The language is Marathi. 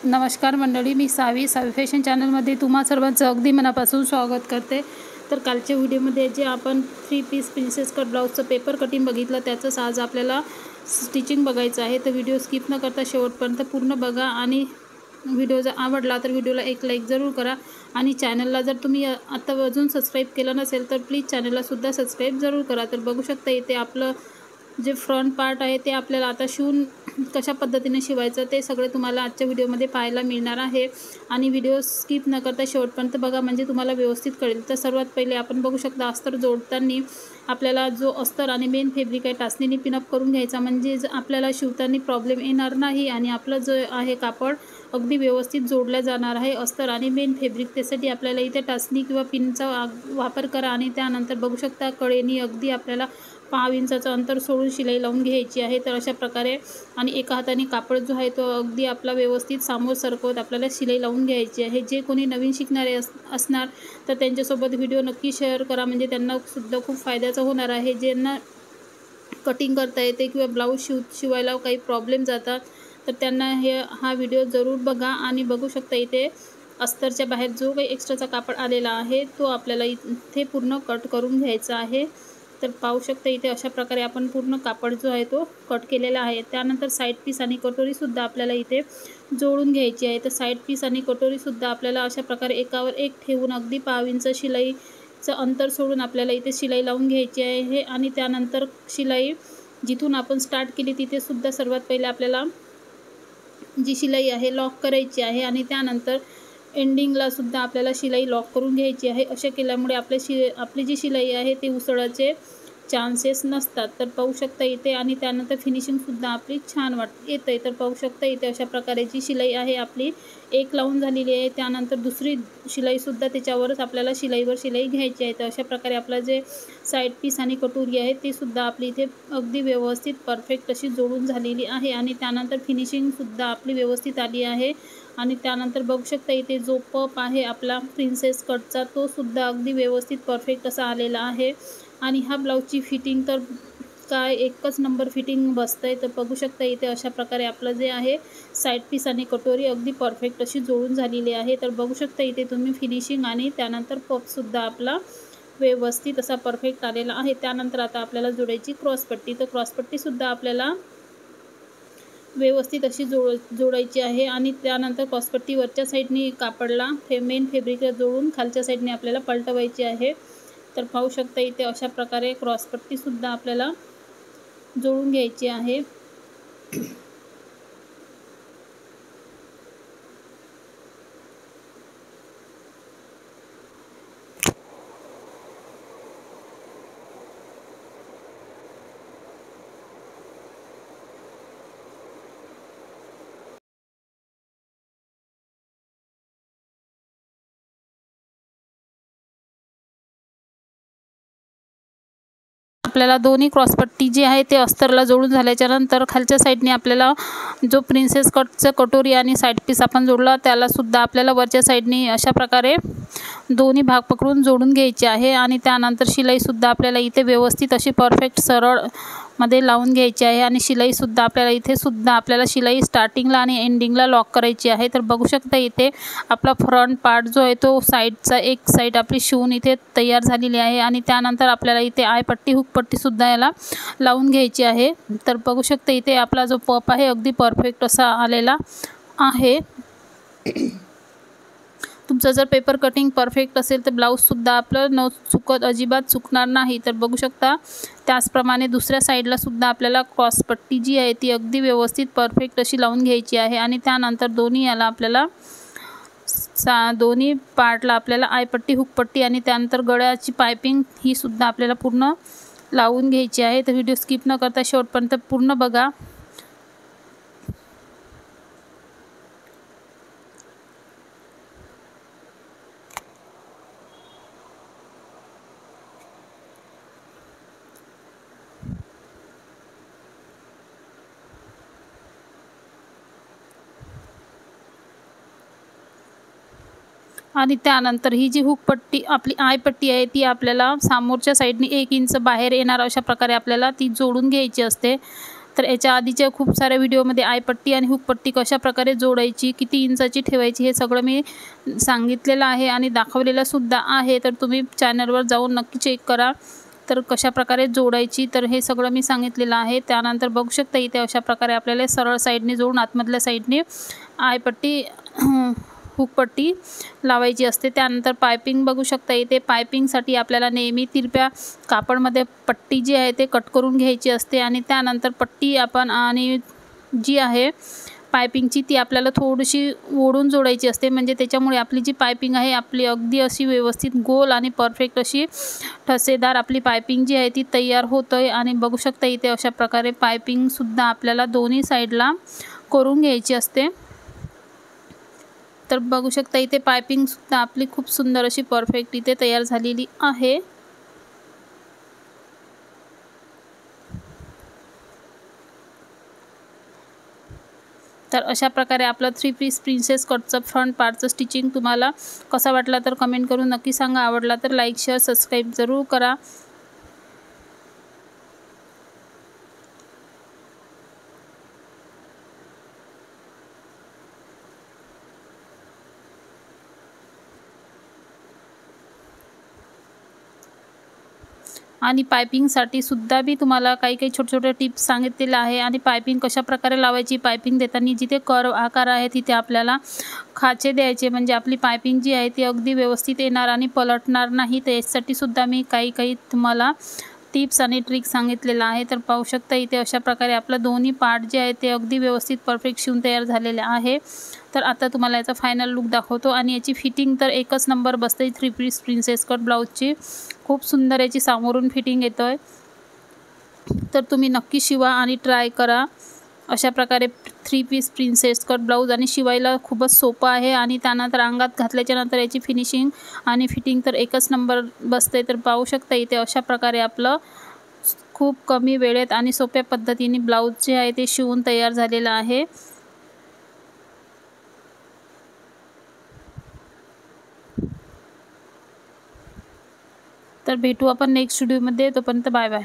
नमस्कार मंडळी, मी सावी फॅशन चॅनलमध्ये तुम्हा सर्वांचं अगदी मनापासून स्वागत करते। तर कालच्या व्हिडिओमध्ये जे आपण 3 पीस प्रिन्सेस कट ब्लाउजचं पेपर कटिंग बघितलं, त्याचंच आज आपल्याला स्टिचिंग बघायचं आहे। तर व्हिडिओ स्किप न करता शेवटपर्यंत पूर्ण बघा आणि व्हिडिओ जर आवडला तर व्हिडिओला एक लाईक जरूर करा आणि चॅनलला जर तुम्ही आता अजून सबस्क्राईब केलं नसेल तर प्लीज चॅनलला सबस्क्राईब जरूर करा। तर बघू शकता इथे आपलं जे फ्रंट पार्ट आहे ते आपल्याला आता शिवून कशा पद्धतीने शिवायचं ते सगळे तुम्हाला आजच्या व्हिडिओमध्ये पाहायला मिळणार आहे आणि व्हिडिओ स्किप न करता शेवटपर्यंत बघा, म्हणजे तुम्हाला व्यवस्थित कळेल। तर सर्वात पहिले आपण बघू शकता, अस्तर जोडताना आपल्याला जो अस्तर आणि मेन फॅब्रिक आहे टाचणीने पिनअप करून घ्यायचा, म्हणजे आपल्याला शिवताना प्रॉब्लेम येणार नाही आणि आपलं जो आहे कापड अगदी व्यवस्थित जोडलं जाणार आहे अस्तर आणि मेन फॅब्रिक। त्यासाठी आपल्याला इथे टाचणी किंवा पिनचा वापर करा आणि त्यानंतर बघू शकता कडेनी अगदी आपल्याला 5 इंचाचं अंतर सोडून शिलाई लावून घ्यायची आहे। तर अशा प्रकारे आणि एका हाताने कापड जो आहे तो अगदी आपला व्यवस्थित समोर सरकवत आपल्याला शिलाई लावून घ्यायची आहे। जे कोणी नवीन शिकणारे असणार तर त्यांच्यासोबत व्हिडिओ नक्की शेअर करा, म्हणजे त्यांना सुद्धा खूप फायद्याचं होणार आहे। ज्यांना कटिंग करता येते किंवा ब्लाऊज शिवायला काही प्रॉब्लेम जातात तर त्यांना हा व्हिडिओ जरूर बघा। आणि बघू शकता इथे अस्तरच्या बाहेर जो काही एक्स्ट्राचा कापड आलेला आहे तो आपल्याला इथे पूर्ण कट करून घ्यायचा आहे। तर पाहू शकता इथे अशा प्रकारे आपण पूर्ण कापड जो आहे तो कट केलेला आहे। त्यानंतर साईड पीस आणि कटोरीसुद्धा आपल्याला इथे जोडून घ्यायची आहे। तर साईड पीस आणि कटोरीसुद्धा आपल्याला अशा प्रकारे एकावर एक ठेवून अगदी 5 इंच शिलाईचं अंतर सोडून आपल्याला इथे शिलाई लावून घ्यायची आहे। आणि त्यानंतर शिलाई जिथून आपण स्टार्ट केली तिथे सुद्धा सर्वात पहिले आपल्याला जी शिलाई आहे लॉक करायची आहे आणि त्यानंतर एंडिंगला सुद्धा आपल्याला शिलाई लॉक करून घ्यायची आहे। असे केल्यामुळे आपली जी शिलाई आहे ती उसळाचे चान्सेस नसतात। तर पाहू शकता इथे आणि त्यानंतर फिनिशिंगसुद्धा आपली छान येत आहे। तर पाहू शकता इथे अशा प्रकारे जी शिलाई आहे आपली एक लावून झालेली आहे, त्यानंतर दुसरी शिलाईसुद्धा त्याच्यावरच आपल्याला शिलाईवर शिलाई घ्यायची आहे। तर अशा प्रकारे आपलं जे साईड पीस आणि कटोरी आहे ती सुद्धा आपली इथे अगदी व्यवस्थित परफेक्ट अशी जोडून झालेली आहे आणि त्यानंतर फिनिशिंगसुद्धा आपली व्यवस्थित आली आहे। आणि त्यानंतर बघू शकता इथे जो पप आहे आपला प्रिन्सेस कटचा तो सुद्धा अगदी व्यवस्थित परफेक्ट असा आलेला आहे। आणि ह्या ब्लाऊजची फिटिंग तर काय एकच नंबर फिटिंग बसतंय। तर बघू शकता इथे अशा प्रकारे आपलं जे आहे साईड पीस आणि कटोरी अगदी परफेक्ट अशी जोडून झालेली आहे। तर बघू शकता इथे तुम्ही फिनिशिंग आणि त्यानंतर पपसुद्धा आपला व्यवस्थित असा परफेक्ट आलेला आहे। त्यानंतर आता आपल्याला जोडायची क्रॉसपट्टी। तर क्रॉसपट्टीसुद्धा आपल्याला व्यवस्थित अशी जोडायची आहे आणि त्यानंतर क्रॉसपट्टी वरच्या साईडनी कापडला मेन फॅब्रिकला जोडून खालच्या साईडने आपल्याला पलटवायची आहे। तर पाहू शकता इथे अशा प्रकारे क्रॉसपट्टीसुद्धा आपल्याला जोडून घ्यायची आहे। आपल्याला दोन्ही क्रॉसपट्टी जी आहे ते अस्तरला जोडून झाल्याच्या नंतर खालच्या साईडने आपल्याला जो प्रिन्सेस कटचं कटोरी आणि साईड पीस आपण जोडला त्याला सुद्धा आपल्याला वरच्या साईडने अशा प्रकारे दोन्ही भाग पकडून जोडून घ्यायचे आहे। आणि त्यानंतर शिलाईसुद्धा आपल्याला इथे व्यवस्थित अशी परफेक्ट सरळ मध्ये लावून घ्यायची आहे आणि शिलाईसुद्धा आपल्याला इथे सुद्धा आपल्याला शिलाई स्टार्टिंगला आणि एंडिंगला लॉक करायची आहे। तर बघू शकता इथे आपला फ्रंट पार्ट जो आहे तो साईडचा एक साईड आपली शिवून इथे तयार झालेली आहे आणि त्यानंतर आपल्याला इथे आयपट्टी हुकपट्टीसुद्धा याला लावून घ्यायची आहे। तर बघू शकता इथे आपला जो पप आहे अगदी परफेक्ट असा आलेला आहे। तुमचं जर पेपर कटिंग परफेक्ट असेल तर ब्लाऊजसुद्धा आपलं न चुकत अजिबात चुकणार नाही। तर बघू शकता त्याचप्रमाणे दुसऱ्या साईडला सुद्धा आपल्याला क्रॉसपट्टी जी आहे ती अगदी व्यवस्थित परफेक्ट अशी लावून घ्यायची आहे आणि त्यानंतर दोन्ही पार्टला आपल्याला आयपट्टी हुकपट्टी आणि त्यानंतर गळ्याची पायपिंग ही सुद्धा आपल्याला पूर्ण लावून घ्यायची आहे। तर व्हिडिओ स्किप न करता शेवटपर्यंत पूर्ण बघा। आणि त्यानंतर ही जी हुकपट्टी आपली आयपट्टी आहे ती आपल्याला समोरच्या साईडने 1 इंच बाहेर येणार अशा प्रकारे आपल्याला ती जोडून घ्यायची असते। तर याच्या आधीच्या खूप साऱ्या व्हिडिओमध्ये आयपट्टी आणि हुकपट्टी कशा प्रकारे जोडायची, किती इंचाची ठेवायची हे सगळं मी सांगितलेलं आहे आणि दाखवलेलं सुद्धा आहे. तर तुम्ही चॅनलवर जाऊन नक्की चेक करा. तर कशा प्रकारे जोडायची तर हे सगळं मी सांगितलेलं आहे. त्यानंतर बघू शकता इथे अशा प्रकारे आपल्याला सरळ साईडने जोडून आतमधल्या साईडने आयपट्टी हुकपट्टी लावायची असते. त्यानंतर पायपिंग बघू शकता इथे पायपिंगसाठी आपल्याला नेहमी तिरप्या कापडमध्ये पट्टी जी आहे ते कट करून घ्यायची असते आणि त्यानंतर पट्टी आपण आणि जी आहे पायपिंगची ती आपल्याला थोडीशी ओढून जोडायची असते. म्हणजे त्याच्यामुळे आपली जी पायपिंग आहे आपली अगदी अशी व्यवस्थित गोल आणि परफेक्ट अशी ठसेदार आपली पायपिंग जी आहे ती तयार होतं. आणि बघू शकता इथे अशा प्रकारे पायपिंगसुद्धा आपल्याला दोन्ही साईडला करून घ्यायची असते. तर बघू शकता इथे पायपिंगसुद्धा आपली खूप सुंदर अशी परफेक्ट इथे तयार झालेली आहे. तर अशा प्रकारे आपलं 3 पीस प्रिन्सेस कटचं फ्रंट पार्टचं स्टिचिंग तुम्हाला कसा वाटला तर कमेंट करून नक्की सांगा. आवडला तर लाईक शेअर सबस्क्राईब जरूर करा. आणि पायपिंगसाठी सुद्धा मी तुम्हाला काही छोटे छोटे टिप्स सांगितलेले आहे. आणि पायपिंग कशा प्रकारे लावायची, पायपिंग देताना जिथे कर्व आकार आहे तिथे आपल्याला खाचे द्यायचे म्हणजे आपली पायपिंग जी आहे ती अगदी व्यवस्थित येणार आणि पलटणार नाही. तर यासाठी सुद्धा मी काही तुम्हाला टिप्स आणि ट्रिक्स सांगितलेलं आहे. तर पाहू शकता इथे अशा प्रकारे आपलं दोन्ही पार्ट जे आहे ते अगदी व्यवस्थित परफेक्ट शिवून तयार झालेले आहे. तर आता तुम्हाला याचा फायनल लुक दाखवतो. आणि याची फिटिंग तर एकच नंबर बसते 3 पीस प्रिन्सेस कट ब्लाऊजची. खूप सुंदर याची सामोरून फिटिंग येतोय. तर तुम्ही नक्की शिवा आणि ट्राय करा. अशा प्रकारे 3 पीस प्रिन्सेस कट ब्लाऊज आणि शिवायला खूपच सोपं आहे. आणि त्यानंतर अंगात घातल्याच्यानंतर याची फिनिशिंग आणि फिटिंग तर एकच नंबर बसते. तर पाहू शकता इथे अशा प्रकारे आपलं खूप कमी वेळेत आणि सोप्या पद्धतीने ब्लाऊज जे आहे ते शिवून तयार झालेलं आहे. तर भेटू आपण नेक्स्ट व्हिडिओमध्ये. तोपर्यंत बाय बाय.